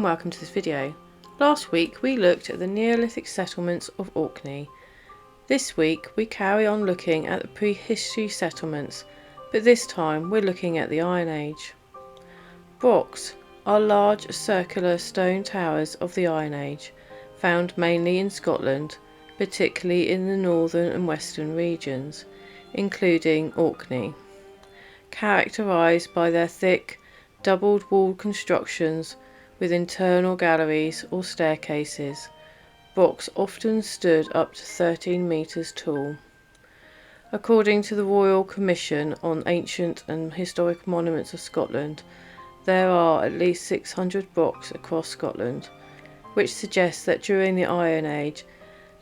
welcome to this video. Last week we looked at the Neolithic settlements of Orkney. This week we carry on looking at the prehistory settlements, but this time we're looking at the Iron Age. Brochs are large circular stone towers of the Iron Age, found mainly in Scotland, particularly in the northern and western regions, including Orkney, characterised by their thick, doubled-walled constructions with internal galleries or staircases. Brochs often stood up to 13 metres tall. According to the Royal Commission on Ancient and Historic Monuments of Scotland, there are at least 600 brochs across Scotland, which suggests that during the Iron Age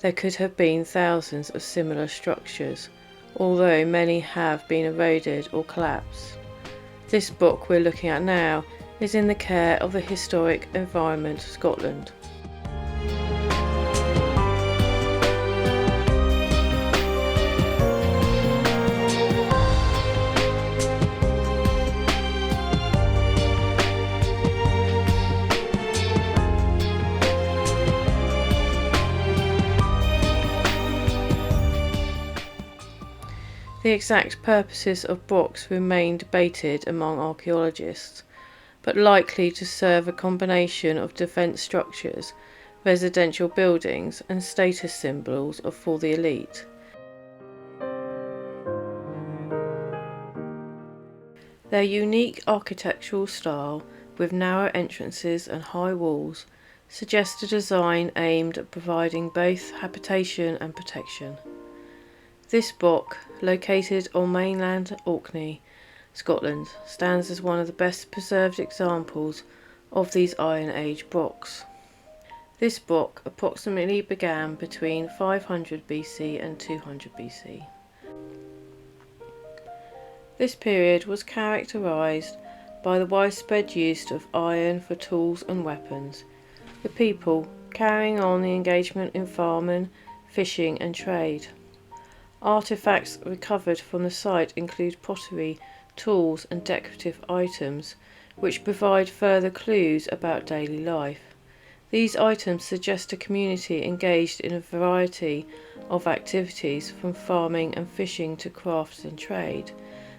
there could have been thousands of similar structures, although many have been eroded or collapsed. This book we're looking at now is in the care of the Historic Environment Scotland. The exact purposes of brochs remain debated among archaeologists, but likely to serve a combination of defence structures, residential buildings and status symbols for the elite. Their unique architectural style, with narrow entrances and high walls, suggests a design aimed at providing both habitation and protection. This broch, located on mainland Orkney, Scotland, stands as one of the best preserved examples of these Iron Age brochs. This broch approximately began between 500 BC and 200 BC. This period was characterised by the widespread use of iron for tools and weapons, the people carrying on the engagement in farming, fishing and trade. Artefacts recovered from the site include pottery, tools and decorative items, which provide further clues about daily life. These items suggest a community engaged in a variety of activities, from farming and fishing to crafts and trade.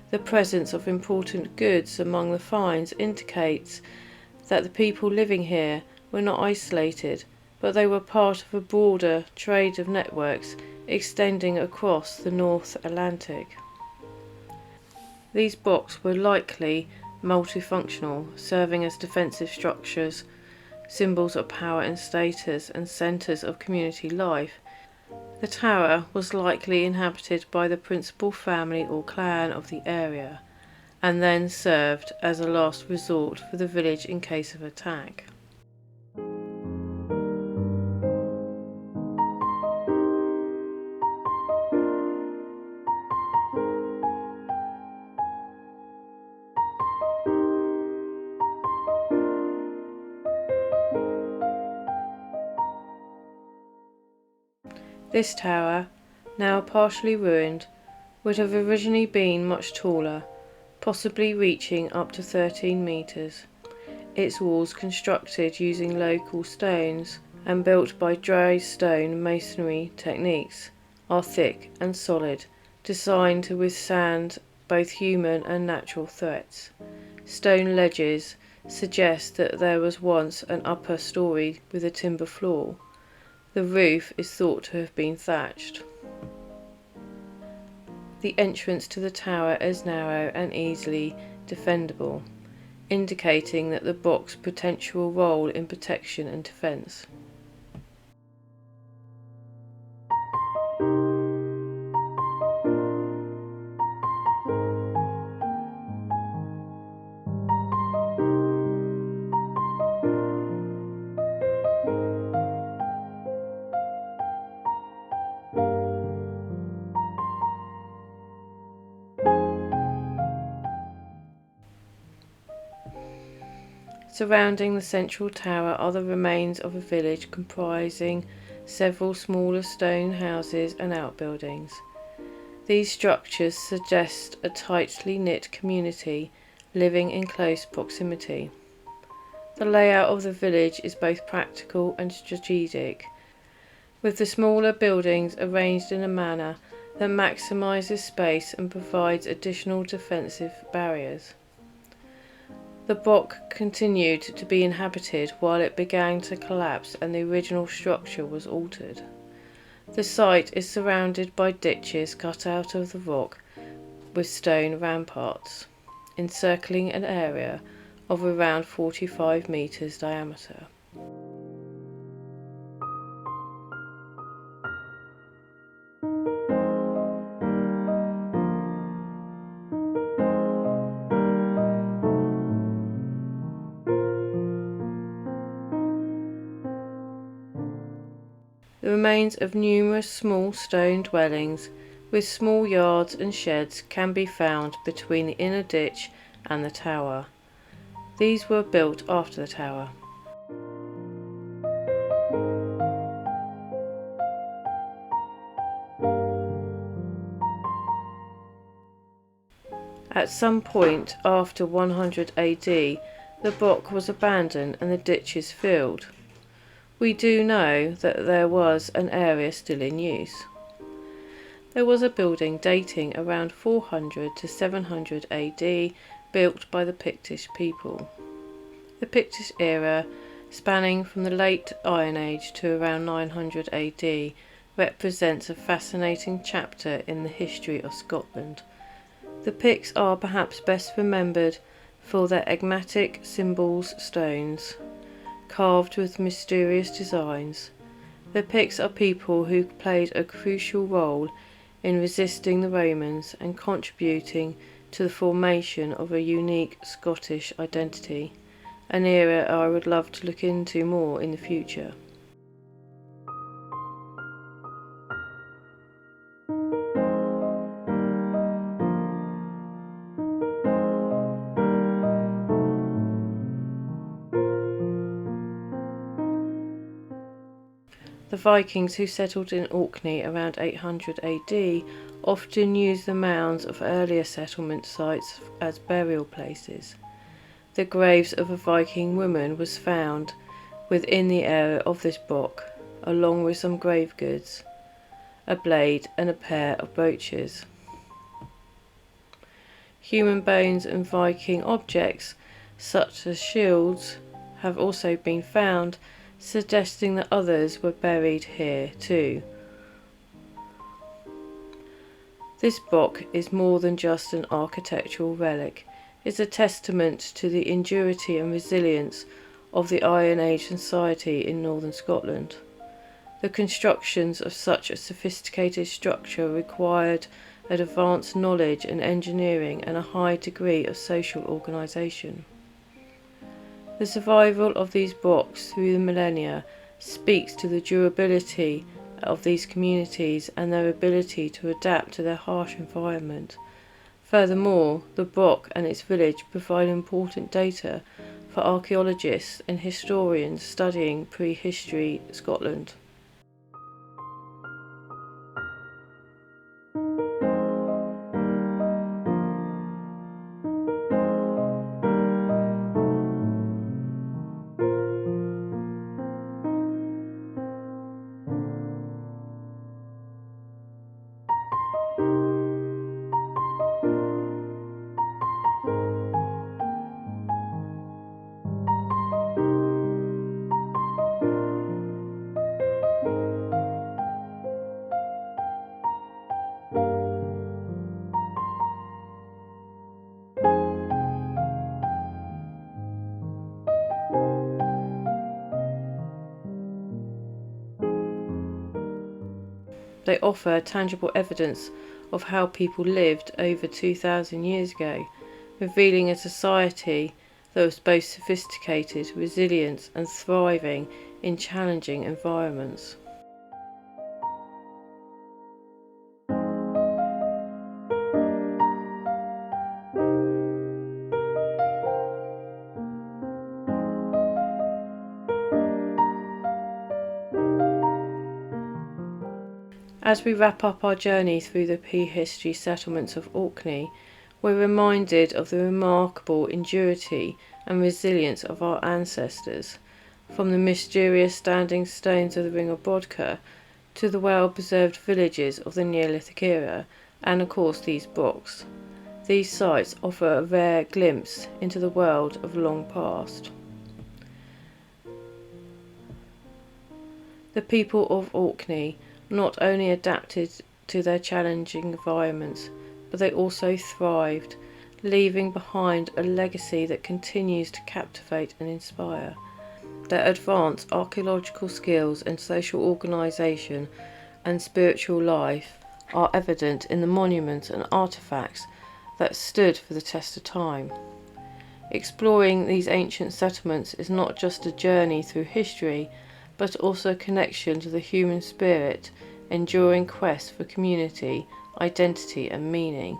The presence of important goods among the finds indicates that the people living here were not isolated, but they were part of a broader trade of networks extending across the North Atlantic. These brochs were likely multifunctional, serving as defensive structures, symbols of power and status, and centres of community life. The tower was likely inhabited by the principal family or clan of the area, and then served as a last resort for the village in case of attack. This tower, now partially ruined, would have originally been much taller, possibly reaching up to 13 metres. Its walls, constructed using local stones and built by dry stone masonry techniques, are thick and solid, designed to withstand both human and natural threats. Stone ledges suggest that there was once an upper story with a timber floor. The roof is thought to have been thatched. The entrance to the tower is narrow and easily defendable, indicating that the broch's potential role in protection and defence. Surrounding the central tower are the remains of a village comprising several smaller stone houses and outbuildings. These structures suggest a tightly knit community living in close proximity. The layout of the village is both practical and strategic, with the smaller buildings arranged in a manner that maximises space and provides additional defensive barriers. The Broch continued to be inhabited while it began to collapse and the original structure was altered. The site is surrounded by ditches cut out of the rock with stone ramparts, encircling an area of around 45 metres diameter. The remains of numerous small stone dwellings with small yards and sheds can be found between the inner ditch and the tower. These were built after the tower. At some point after 100 AD, the Broch was abandoned and the ditches filled. We do know that there was an area still in use. There was a building dating around 400 to 700 AD built by the Pictish people. The Pictish era, spanning from the late Iron Age to around 900 AD, represents a fascinating chapter in the history of Scotland. The Picts are perhaps best remembered for their enigmatic symbols stones, carved with mysterious designs. The Picts are people who played a crucial role in resisting the Romans and contributing to the formation of a unique Scottish identity, an era I would love to look into more in the future. The Vikings who settled in Orkney around 800 AD often used the mounds of earlier settlement sites as burial places. The graves of a Viking woman was found within the area of this Broch, along with some grave goods, a blade and a pair of brooches. Human bones and Viking objects, such as shields, have also been found, suggesting that others were buried here too. This Broch is more than just an architectural relic. It's a testament to the ingenuity and resilience of the Iron Age society in northern Scotland. The constructions of such a sophisticated structure required advanced knowledge and engineering and a high degree of social organisation. The survival of these Brochs through the millennia speaks to the durability of these communities and their ability to adapt to their harsh environment. Furthermore, the Broch and its village provide important data for archaeologists and historians studying prehistory Scotland. They offer tangible evidence of how people lived over 2,000 years ago, revealing a society that was both sophisticated, resilient, and thriving in challenging environments. As we wrap up our journey through the prehistory settlements of Orkney, we're reminded of the remarkable endurance and resilience of our ancestors, from the mysterious standing stones of the Ring of Broch to the well-preserved villages of the Neolithic era, and of course these Brochs. These sites offer a rare glimpse into the world of the long past. The people of Orkney not only adapted to their challenging environments, but they also thrived, leaving behind a legacy that continues to captivate and inspire. Their advanced archaeological skills and social organisation and spiritual life are evident in the monuments and artefacts that stood for the test of time. Exploring these ancient settlements is not just a journey through history, but also a connection to the human spirit, enduring quest for community, identity and meaning.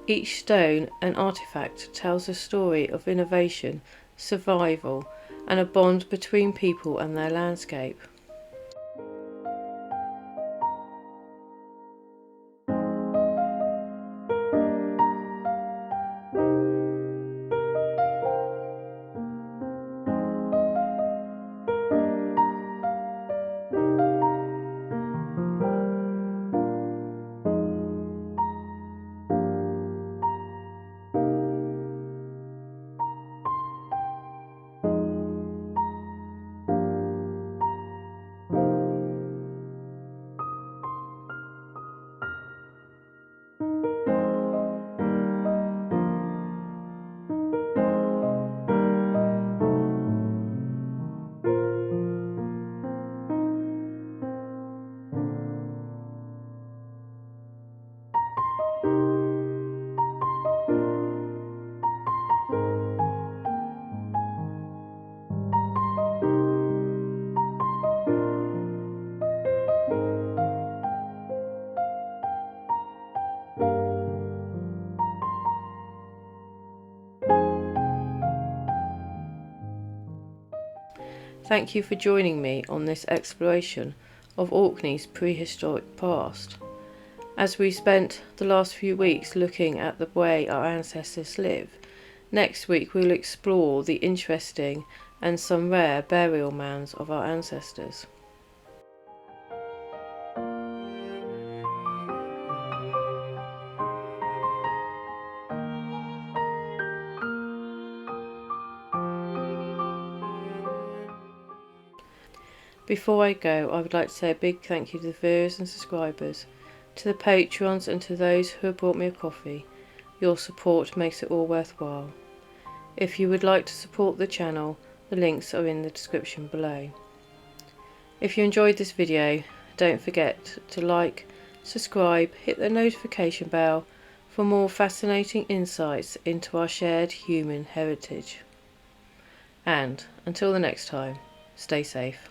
Each stone and artefact tells a story of innovation, survival, and a bond between people and their landscape. Thank you for joining me on this exploration of Orkney's prehistoric past. As we spent the last few weeks looking at the way our ancestors lived, next week we'll explore the interesting and some rare burial mounds of our ancestors. Before I go, I would like to say a big thank you to the viewers and subscribers, to the patrons and to those who have brought me a coffee. Your support makes it all worthwhile. If you would like to support the channel, the links are in the description below. If you enjoyed this video, don't forget to like, subscribe, hit the notification bell for more fascinating insights into our shared human heritage. And until the next time, stay safe.